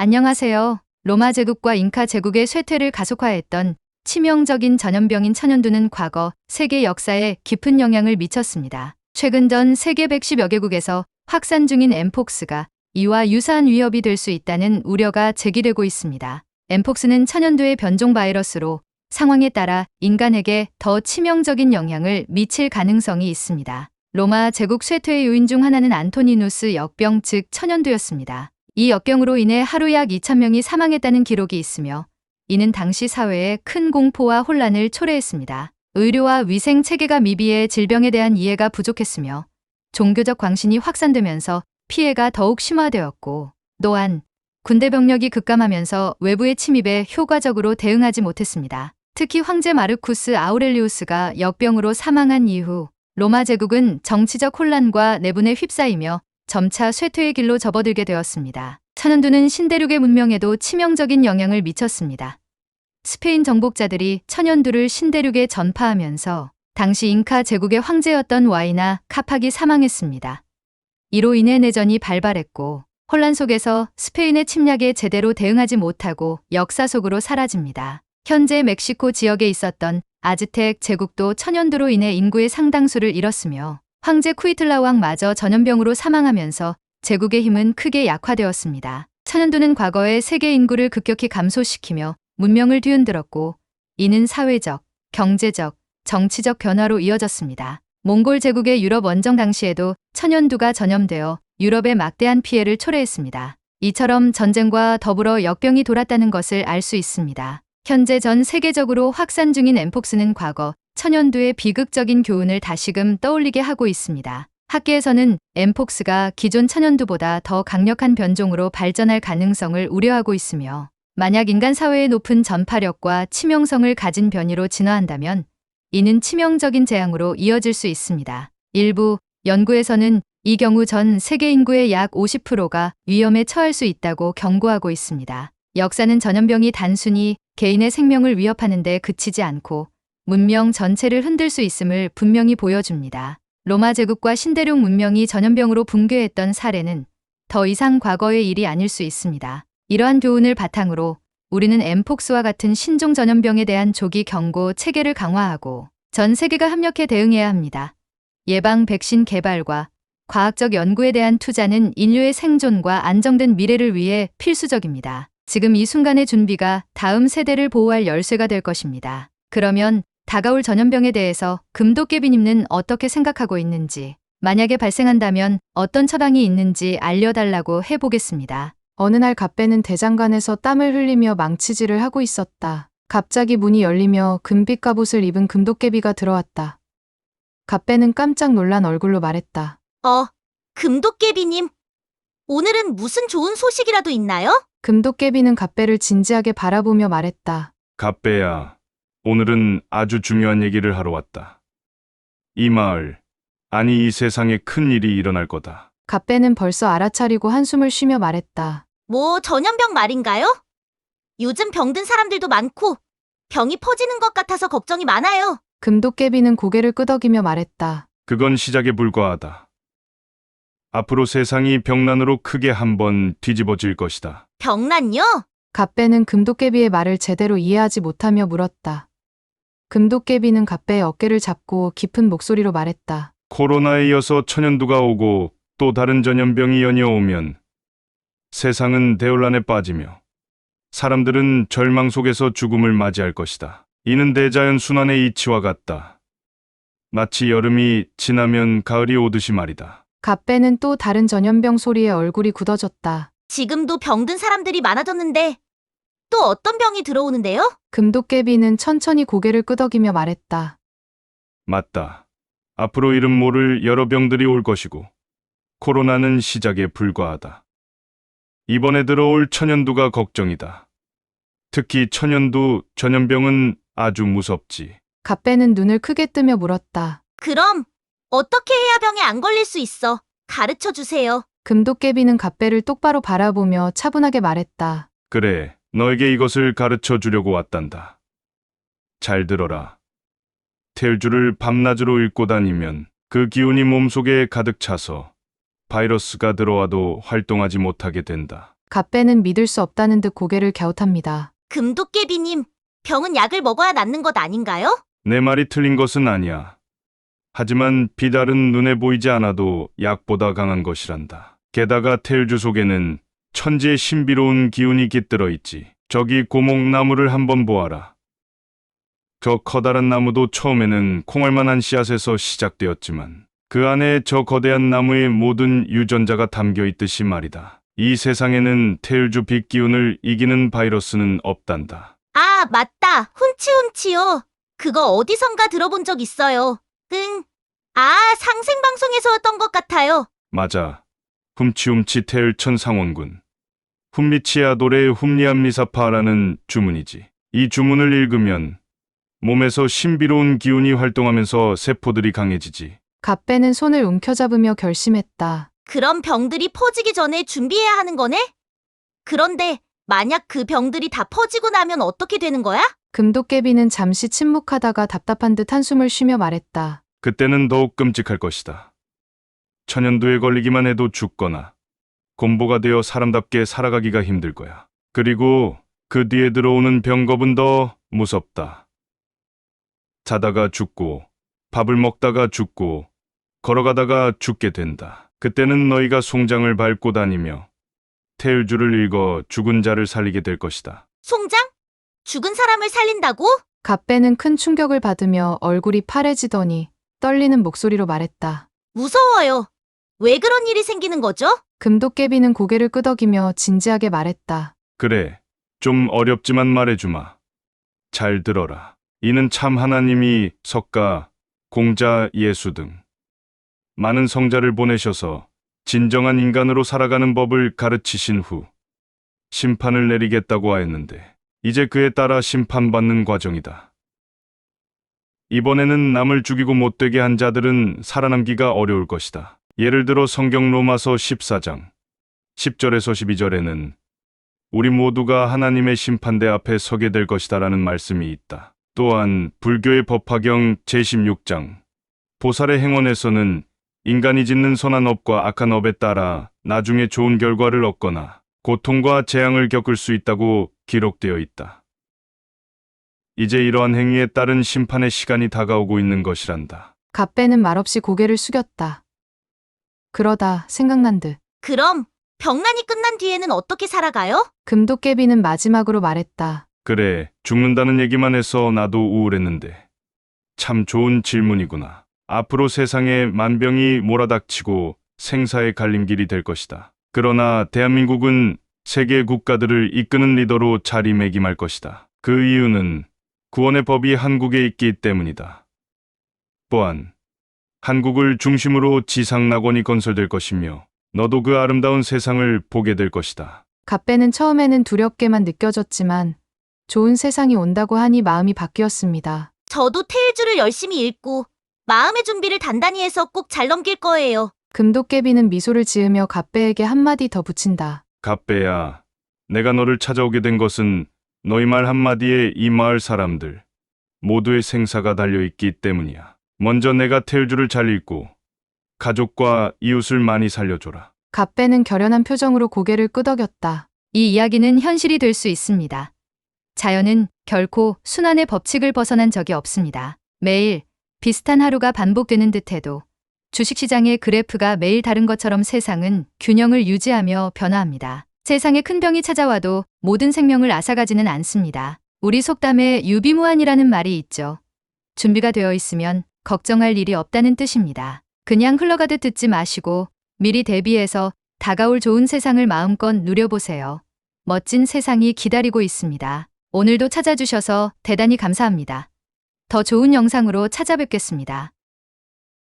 안녕하세요. 로마 제국과 잉카 제국의 쇠퇴를 가속화했던 치명적인 전염병인 천연두는 과거 세계 역사에 깊은 영향을 미쳤습니다. 최근 전 세계 110여 개국에서 확산 중인 엠폭스가 이와 유사한 위협이 될 수 있다는 우려가 제기되고 있습니다. 엠폭스는 천연두의 변종 바이러스로 상황에 따라 인간에게 더 치명적인 영향을 미칠 가능성이 있습니다. 로마 제국 쇠퇴의 요인 중 하나는 안토니누스 역병 즉 천연두였습니다. 이 역병으로 인해 하루 약 2,000명이 사망했다는 기록이 있으며 이는 당시 사회에 큰 공포와 혼란을 초래했습니다. 의료와 위생 체계가 미비해 질병에 대한 이해가 부족했으며 종교적 광신이 확산되면서 피해가 더욱 심화되었고 또한 군대 병력이 급감하면서 외부의 침입에 효과적으로 대응하지 못했습니다. 특히 황제 마르쿠스 아우렐리우스가 역병으로 사망한 이후 로마 제국은 정치적 혼란과 내분에 휩싸이며 점차 쇠퇴의 길로 접어들게 되었습니다. 천연두는 신대륙의 문명에도 치명적인 영향을 미쳤습니다. 스페인 정복자들이 천연두를 신대륙에 전파하면서 당시 잉카 제국의 황제였던 와이나 카팍이 사망했습니다. 이로 인해 내전이 발발했고 혼란 속에서 스페인의 침략에 제대로 대응하지 못하고 역사 속으로 사라집니다. 현재 멕시코 지역에 있었던 아즈텍 제국도 천연두로 인해 인구의 상당수를 잃었으며 황제 쿠이틀라 왕마저 전염병으로 사망하면서 제국의 힘은 크게 약화되었습니다. 천연두는 과거에 세계 인구를 급격히 감소시키며 문명을 뒤흔들었고 이는 사회적, 경제적, 정치적 변화로 이어졌습니다. 몽골 제국의 유럽 원정 당시에도 천연두가 전염되어 유럽에 막대한 피해를 초래했습니다. 이처럼 전쟁과 더불어 역병이 돌았다는 것을 알 수 있습니다. 현재 전 세계적으로 확산 중인 엠폭스는 과거 천연두의 비극적인 교훈을 다시금 떠올리게 하고 있습니다. 학계에서는 엠폭스가 기존 천연두보다 더 강력한 변종으로 발전할 가능성을 우려하고 있으며 만약 인간 사회의 높은 전파력과 치명성을 가진 변이로 진화한다면 이는 치명적인 재앙으로 이어질 수 있습니다. 일부 연구에서는 이 경우 전 세계 인구의 약 50%가 위험에 처할 수 있다고 경고하고 있습니다. 역사는 전염병이 단순히 개인의 생명을 위협하는 데 그치지 않고 문명 전체를 흔들 수 있음을 분명히 보여줍니다. 로마 제국과 신대륙 문명이 전염병으로 붕괴했던 사례는 더 이상 과거의 일이 아닐 수 있습니다. 이러한 교훈을 바탕으로 우리는 엠폭스와 같은 신종 전염병에 대한 조기 경고 체계를 강화하고 전 세계가 협력해 대응해야 합니다. 예방 백신 개발과 과학적 연구에 대한 투자는 인류의 생존과 안정된 미래를 위해 필수적입니다. 지금 이 순간의 준비가 다음 세대를 보호할 열쇠가 될 것입니다. 그러면 다가올 전염병에 대해서 금도깨비님은 어떻게 생각하고 있는지, 만약에 발생한다면 어떤 처방이 있는지 알려달라고 해보겠습니다. 어느 날 갑배는 대장간에서 땀을 흘리며 망치질을 하고 있었다. 갑자기 문이 열리며 금빛 갑옷을 입은 금도깨비가 들어왔다. 갑배는 깜짝 놀란 얼굴로 말했다. 금도깨비님, 오늘은 무슨 좋은 소식이라도 있나요? 금도깨비는 갑배를 진지하게 바라보며 말했다. 갑배야, 오늘은 아주 중요한 얘기를 하러 왔다. 이 마을, 아니 이 세상에 큰 일이 일어날 거다. 갑배는 벌써 알아차리고 한숨을 쉬며 말했다. 뭐 전염병 말인가요? 요즘 병든 사람들도 많고 병이 퍼지는 것 같아서 걱정이 많아요. 금도깨비는 고개를 끄덕이며 말했다. 그건 시작에 불과하다. 앞으로 세상이 병난으로 크게 한번 뒤집어질 것이다. 병난요? 갑배는 금도깨비의 말을 제대로 이해하지 못하며 물었다. 금도깨비는 갑배의 어깨를 잡고 깊은 목소리로 말했다. 코로나에 이어서 천연두가 오고 또 다른 전염병이 연이어오면 세상은 대혼란에 빠지며 사람들은 절망 속에서 죽음을 맞이할 것이다. 이는 대자연 순환의 이치와 같다. 마치 여름이 지나면 가을이 오듯이 말이다. 갑배는 또 다른 전염병 소리에 얼굴이 굳어졌다. 지금도 병든 사람들이 많아졌는데 또 어떤 병이 들어오는데요? 금도깨비는 천천히 고개를 끄덕이며 말했다. 맞다. 앞으로 이름 모를 여러 병들이 올 것이고 코로나는 시작에 불과하다. 이번에 들어올 천연두가 걱정이다. 특히 천연두 전염병은 아주 무섭지. 갑배는 눈을 크게 뜨며 물었다. 그럼 어떻게 해야 병에 안 걸릴 수 있어? 가르쳐 주세요. 금도깨비는 갑배를 똑바로 바라보며 차분하게 말했다. 그래, 너에게 이것을 가르쳐 주려고 왔단다. 잘 들어라. 텔주를 밤낮으로 읽고 다니면 그 기운이 몸속에 가득 차서 바이러스가 들어와도 활동하지 못하게 된다. 갑배는 믿을 수 없다는 듯 고개를 갸웃합니다. 금도깨비님, 병은 약을 먹어야 낫는 것 아닌가요? 내 말이 틀린 것은 아니야. 하지만 비달은 눈에 보이지 않아도 약보다 강한 것이란다. 게다가 태율주 속에는 천지의 신비로운 기운이 깃들어 있지. 저기 고목나무를 한번 보아라. 저 커다란 나무도 처음에는 콩알만한 씨앗에서 시작되었지만 그 안에 저 거대한 나무의 모든 유전자가 담겨 있듯이 말이다. 이 세상에는 태율주 빛 기운을 이기는 바이러스는 없단다. 아, 맞다. 훔치훔치요. 그거 어디선가 들어본 적 있어요. 상생방송에서였던 것 같아요. 맞아. 훔치훔치 태율천 상원군. 훔리치아도레 훔리암리사파라는 주문이지. 이 주문을 읽으면 몸에서 신비로운 기운이 활동하면서 세포들이 강해지지. 갑배는 손을 움켜잡으며 결심했다. 그럼 병들이 퍼지기 전에 준비해야 하는 거네? 그런데 만약 그 병들이 다 퍼지고 나면 어떻게 되는 거야? 금도깨비는 잠시 침묵하다가 답답한 듯 한숨을 쉬며 말했다. 그때는 더욱 끔찍할 것이다. 천연두에 걸리기만 해도 죽거나 곰보가 되어 사람답게 살아가기가 힘들 거야. 그리고 그 뒤에 들어오는 병겁은 더 무섭다. 자다가 죽고, 밥을 먹다가 죽고, 걸어가다가 죽게 된다. 그때는 너희가 송장을 밟고 다니며 태율주를 읽어 죽은 자를 살리게 될 것이다. 송장? 죽은 사람을 살린다고? 갑배는 큰 충격을 받으며 얼굴이 파래지더니 떨리는 목소리로 말했다. 무서워요. 왜 그런 일이 생기는 거죠? 금도깨비는 고개를 끄덕이며 진지하게 말했다. 그래, 좀 어렵지만 말해주마. 잘 들어라. 이는 참 하나님이 석가, 공자, 예수 등 많은 성자를 보내셔서 진정한 인간으로 살아가는 법을 가르치신 후 심판을 내리겠다고 하였는데 이제 그에 따라 심판받는 과정이다. 이번에는 남을 죽이고 못되게 한 자들은 살아남기가 어려울 것이다. 예를 들어 성경 로마서 14장 10절에서 12절에는 우리 모두가 하나님의 심판대 앞에 서게 될 것이다라는 말씀이 있다. 또한 불교의 법화경 제16장 보살의 행원에서는 인간이 짓는 선한 업과 악한 업에 따라 나중에 좋은 결과를 얻거나 고통과 재앙을 겪을 수 있다고 기록되어 있다. 이제 이러한 행위에 따른 심판의 시간이 다가오고 있는 것이란다. 갑배는 말없이 고개를 숙였다. 그러다 생각난 듯 그럼 병난이 끝난 뒤에는 어떻게 살아가요? 금도깨비는 마지막으로 말했다. 그래, 죽는다는 얘기만 해서 나도 우울했는데 참 좋은 질문이구나. 앞으로 세상에 만병이 몰아닥치고 생사의 갈림길이 될 것이다. 그러나 대한민국은 세계 국가들을 이끄는 리더로 자리매김할 것이다. 그 이유는 구원의 법이 한국에 있기 때문이다. 또한 한국을 중심으로 지상낙원이 건설될 것이며 너도 그 아름다운 세상을 보게 될 것이다. 갑배는 처음에는 두렵게만 느껴졌지만 좋은 세상이 온다고 하니 마음이 바뀌었습니다. 저도 태일주를 열심히 읽고 마음의 준비를 단단히 해서 꼭 잘 넘길 거예요. 금도깨비는 미소를 지으며 갑배에게 한마디 더 붙인다. 갑배야, 내가 너를 찾아오게 된 것은 너희 말 한마디에 이 마을 사람들 모두의 생사가 달려있기 때문이야. 먼저 내가 태율주를 잘 읽고 가족과 이웃을 많이 살려줘라. 갑배는 결연한 표정으로 고개를 끄덕였다. 이 이야기는 현실이 될 수 있습니다. 자연은 결코 순환의 법칙을 벗어난 적이 없습니다. 매일 비슷한 하루가 반복되는 듯해도 주식시장의 그래프가 매일 다른 것처럼 세상은 균형을 유지하며 변화합니다. 세상에 큰 병이 찾아와도 모든 생명을 앗아가지는 않습니다. 우리 속담에 유비무환이라는 말이 있죠. 준비가 되어 있으면 걱정할 일이 없다는 뜻입니다. 그냥 흘러가듯 듣지 마시고 미리 대비해서 다가올 좋은 세상을 마음껏 누려보세요. 멋진 세상이 기다리고 있습니다. 오늘도 찾아주셔서 대단히 감사합니다. 더 좋은 영상으로 찾아뵙겠습니다.